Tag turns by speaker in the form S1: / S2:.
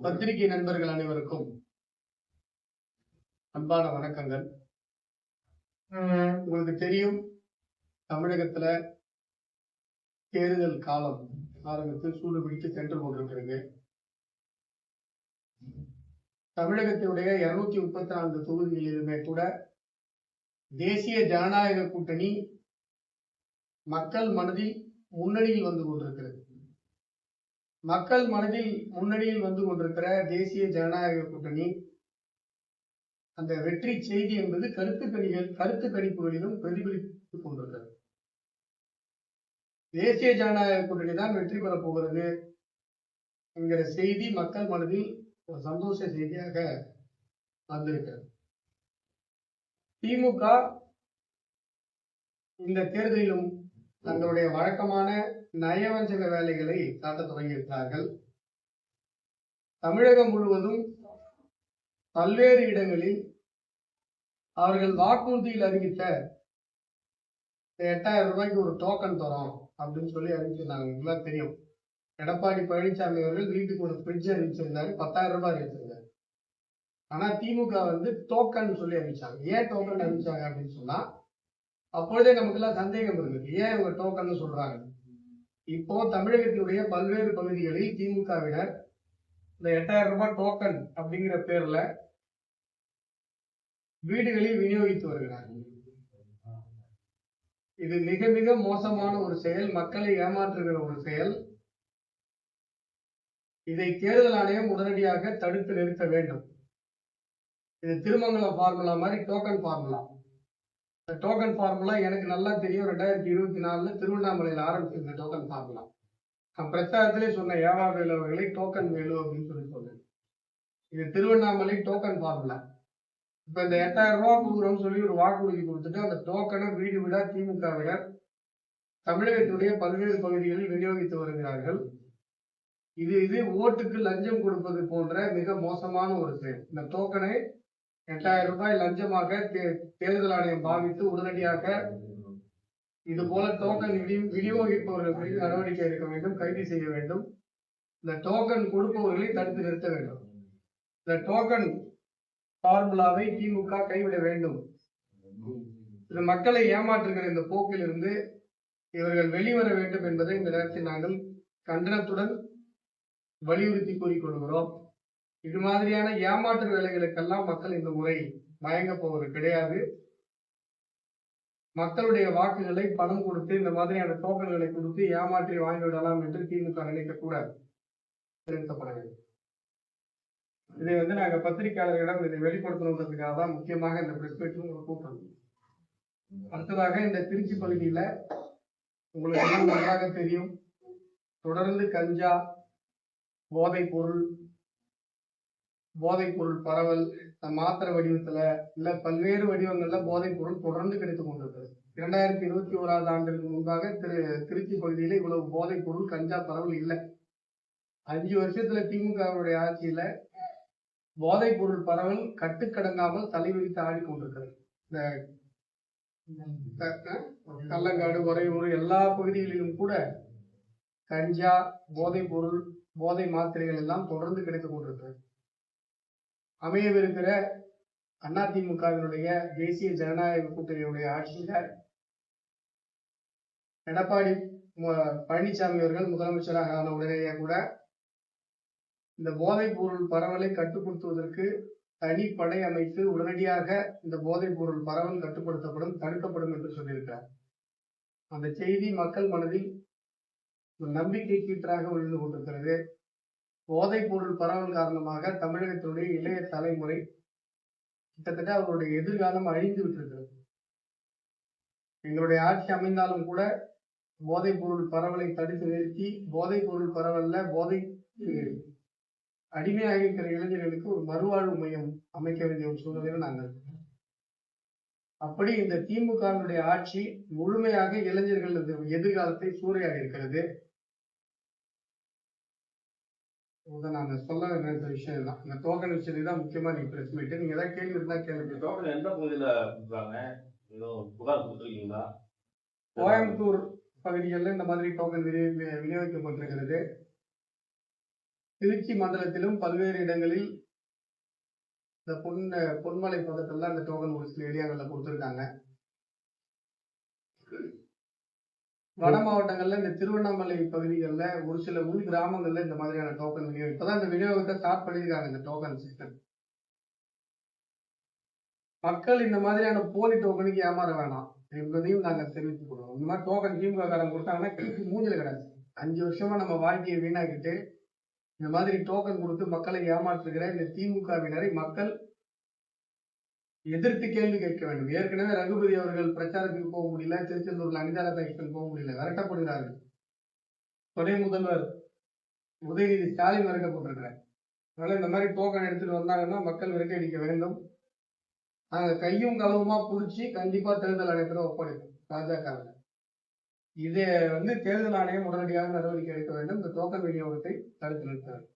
S1: பத்திரிகை நண்பர்கள் அனைவருக்கும் அன்பான வணக்கங்கள். உங்களுக்கு தெரியும், தமிழகத்துல தேர்தல் காலம் ஆரம்பித்து சூடு பிடித்து சென்று கொண்டிருக்கிறது. தமிழகத்தினுடைய 234 தொகுதிகளிலுமே கூட தேசிய ஜனநாயக கூட்டணி மக்கள் மனதில் முன்னணியில் வந்து கொண்டிருக்கிறது. மக்கள் மனதில் முன்னணியில் வந்து கொண்டிருக்கிற தேசிய ஜனநாயக கூட்டணி அந்த வெற்றி செய்தி என்பது கருத்து கணிப்புகளிலும் பிரதிபலித்துக் கொண்டிருக்கிறது. தேசிய ஜனநாயக கூட்டணி தான் வெற்றி பெறப் போகிறது என்கிற செய்தி மக்கள் மனதில் ஒரு சந்தோஷ செய்தியாக வந்திருக்கிறது. திமுக இந்த தேர்தலிலும் தங்களுடைய வழக்கமான நயவஞ்சக வேலைகளை காட்ட தொடங்கியிருக்கிறார்கள். தமிழகம் முழுவதும் பல்வேறு இடங்களில் அவர்கள் வாக்குறுதியில் அறிவித்த 8000 ரூபாய்க்கு ஒரு டோக்கன் தரோம் அப்படின்னு சொல்லி அறிவிச்சிருந்தாங்க. தெரியும், எடப்பாடி பழனிசாமி அவர்கள் வீட்டுக்கு ஒரு ஃப்ரிட்ஜ் அறிவிச்சிருந்தாரு, 10,000 ரூபாய் அறிவிச்சிருந்தாரு. ஆனா திமுக டோக்கன் சொல்லி அறிவிச்சாங்க. ஏன் டோக்கன் அறிவிச்சாங்க அப்படின்னு சொன்னா, அப்பொழுதே நமக்கு எல்லாம் சந்தேகம் இருந்தது, ஏன் இவங்க டோக்கன் சொல்றாங்க. இப்போ தமிழகத்தினுடைய பல்வேறு பகுதிகளில் திமுகவினர் இந்த 8000 ரூபாய் டோக்கன் அப்படிங்கிற பேர்ல வீடுகளில் விநியோகித்து வருகிறார்கள். இது மிக மிக மோசமான ஒரு செயல், மக்களை ஏமாற்றுகிற ஒரு செயல். இதை தேர்தல் ஆணையம் உடனடியாக தடுத்து நிறுத்த வேண்டும். இது திருமங்கலம் ஃபார்முலா மாதிரி டோக்கன் ஃபார்முலா. இந்த டோக்கன் ஃபார்முலா எனக்கு நல்லா தெரியும். 2024 திருவண்ணாமலையில் ஆரம்பிச்சிருந்த டோக்கன் ஃபார்முலா. நான் பிரச்சாரத்திலே சொன்ன ஏவா வேலு அவர்களை டோக்கன் வேலு அப்படின்னு சொல்லி சொன்னேன். இது திருவண்ணாமலை டோக்கன் ஃபார்முலா. இப்ப இந்த 8000 ரூபாய் கொடுக்குறோம்னு சொல்லி ஒரு வாக்குறுதி கொடுத்துட்டு அந்த டோக்கனை வீடு வீடா திமுகவினர் தமிழகத்தினுடைய பல்வேறு பகுதிகளில் விநியோகித்து வருகிறார்கள். இது ஓட்டுக்கு லஞ்சம் கொடுப்பது போன்ற மிக மோசமான ஒரு செயல். இந்த டோக்கனை 8000 ரூபாய் லஞ்சமாக தேர்தல் ஆணையம் பாவித்து உடனடியாக இது போல டோக்கன் விநியோகிப்பவர்கள் மீது நடவடிக்கை எடுக்க வேண்டும், கைது செய்ய வேண்டும். இந்த டோக்கன் கொடுப்பவர்களை தடுத்து நிறுத்த வேண்டும். இந்த டோக்கன் ஃபார்முலாவை திமுக கைவிட வேண்டும். இது மக்களை ஏமாற்றுகிற இந்த போக்கில் இருந்து இவர்கள் வெளிவர வேண்டும் என்பதை இந்த நேரத்தில் நாங்கள் கண்டனத்துடன் வலியுறுத்தி கூறிக்கொள்கிறோம். இது மாதிரியான ஏமாற்று வேலைகளுக்கெல்லாம் மக்கள் இந்த முறை மயங்க போவது கிடையாது. மக்களுடைய வாக்குகளை பணம் கொடுத்து இந்த மாதிரியான டோக்கன்களை கொடுத்து ஏமாற்றி வாங்கிவிடலாம் என்று திமுக நினைக்க கூடாது, நிறுத்தப்பட வேண்டும். இதை நாங்க பத்திரிகையாளர்களிடம் இதை வெளிப்படுத்தணுன்றதுக்காக தான் முக்கியமாக இந்த பிரஸ் மீட்டும் கூட்டம். அடுத்ததாக இந்த திருச்சி பகுதியில உங்களுக்கு நன்றாக தெரியும், தொடர்ந்து கஞ்சா, போதைப் பொருள் பரவல், மாத்திரை வடிவத்துல இல்ல பல்வேறு வடிவங்கள்ல போதைப் பொருள் தொடர்ந்து கிடைத்துக் கொண்டிருக்கிறது. 2021 ஆண்டுக்கு முன்பாக திருச்சி பகுதியில இவ்வளவு போதைப் பொருள் கஞ்சா பரவல் இல்லை. 5 வருஷத்துல திமுகவுடைய ஆட்சியில போதைப் பொருள் பரவல் கட்டுக்கடங்காமல் தலைவிரித்து ஆடிக்கொண்டிருக்கிறது. இந்த கள்ளங்காடு, உறையூர் எல்லா பகுதிகளிலும் கூட கஞ்சா, போதைப் பொருள், போதை மாத்திரைகள் எல்லாம் தொடர்ந்து கிடைத்துக் கொண்டிருக்கிறது. அமையவிருக்கிற அதிமுகவினுடைய தேசிய ஜனநாயக கூட்டணியுடைய ஆட்சியில எடப்பாடி பழனிசாமி அவர்கள் முதலமைச்சராக ஆன உடனேயே கூட இந்த போதைப் பொருள் பரவலை கட்டுப்படுத்துவதற்கு தனிப்படை அமைத்து உடனடியாக இந்த போதைப் பொருள் பரவல் கட்டுப்படுத்தப்படும், தடுக்கப்படும் என்று சொல்லியிருக்கிறார். அந்த செய்தி மக்கள் மனதில் நம்பிக்கை கீற்றாக விழுந்து கொண்டிருக்கிறது. போதைப் பொருள் பரவல் காரணமாக தமிழகத்தினுடைய இளைய தலைமுறை கிட்டத்தட்ட அவருடைய எதிர்காலம் அழிந்து விட்டிருக்கிறது. எங்களுடைய ஆட்சி அமைந்தாலும் கூட போதைப் பொருள் பரவலை தடுத்து நிறுத்தி போதைப் பொருள் பரவல்ல போதை அடிமையாக இருக்கிற இளைஞர்களுக்கு ஒரு மறுவாழ்வு மையம் அமைக்க வேண்டிய ஒரு சூழ்நிலையில் நாங்கள். அப்படி இந்த திமுகவினுடைய ஆட்சி முழுமையாக இளைஞர்கள் எதிர்காலத்தை சூறையாடி இருக்கிறது. நாங்க சொல்ல நினைத்த விஷயம் தான் இந்த டோக்கன் விஷயத்தை தான் முக்கியமா நீங்க பிரஸ் மீட். நீங்க ஏதாவது கேள்வி இருந்தா கேள்வி.
S2: டோக்கன் எந்த பகுதியில கொடுக்குறாங்க, புகார் கொடுத்துருக்கீங்களா?
S1: கோயம்புத்தூர் பகுதிகளில் இந்த மாதிரி டோக்கன் விநியோகிக்கப்பட்டிருக்கிறது. திருச்சி மண்டலத்திலும் பல்வேறு இடங்களில் இந்த பொன்மலை பக்கத்துல அந்த டோக்கன் ஒரு சில ஏரியாக்கள்ல கொடுத்துருக்காங்க. வட மாவட்டங்கள்ல இந்த திருவண்ணாமலை பகுதிகளில் ஒரு சில உள் கிராமங்கள்ல இந்த மாதிரியான டோக்கன் விநியோகம் இப்பதான் இந்த விநியோகத்தை ஸ்டார்ட் பண்ணியிருக்காங்க. இந்த டோக்கன் சிஸ்டம் மக்கள் இந்த மாதிரியான போலி டோக்கனுக்கு ஏமாற வேணாம் என்பதையும் நாங்கள் தெரிவித்துக் கொள்வோம். இந்த மாதிரி டோக்கன் திமுக காரங்க கொடுத்தாங்கன்னா மூஞ்சில கிடையாது. 5 வருஷமா நம்ம வாழ்க்கையை வீணாக்கிட்டு இந்த மாதிரி டோக்கன் கொடுத்து மக்களை ஏமாற்றுகிற இந்த திமுகவினரை மக்கள் எதிர்த்து கேள்வி கேட்க வேண்டும். ஏற்கனவே ரகுபதி அவர்கள் பிரச்சாரத்துக்கு போக முடியல, திருச்செந்தூர்ல அனிதா ராதாகிருஷ்ணன் போக முடியல, விரட்டப்படுகிறார்கள். துணை முதல்வர் உதயநிதி ஸ்டாலின் விரட்டப்பட்டிருக்கிறார். அதனால இந்த மாதிரி டோக்கன் எடுத்துட்டு வந்தாங்கன்னா மக்கள் விரட்டி அடிக்க வேண்டும். நாங்க கையும் களவுமா புடிச்சு கண்டிப்பா தேர்தல் ஆணையத்துல ஒப்படைப்போம் பாஜக. இதை தேர்தல் ஆணையம் உடனடியாக நடவடிக்கை எடுக்க வேண்டும். இந்த டோக்கன் விநியோகத்தை தடுத்து நிறுத்த வேண்டும்.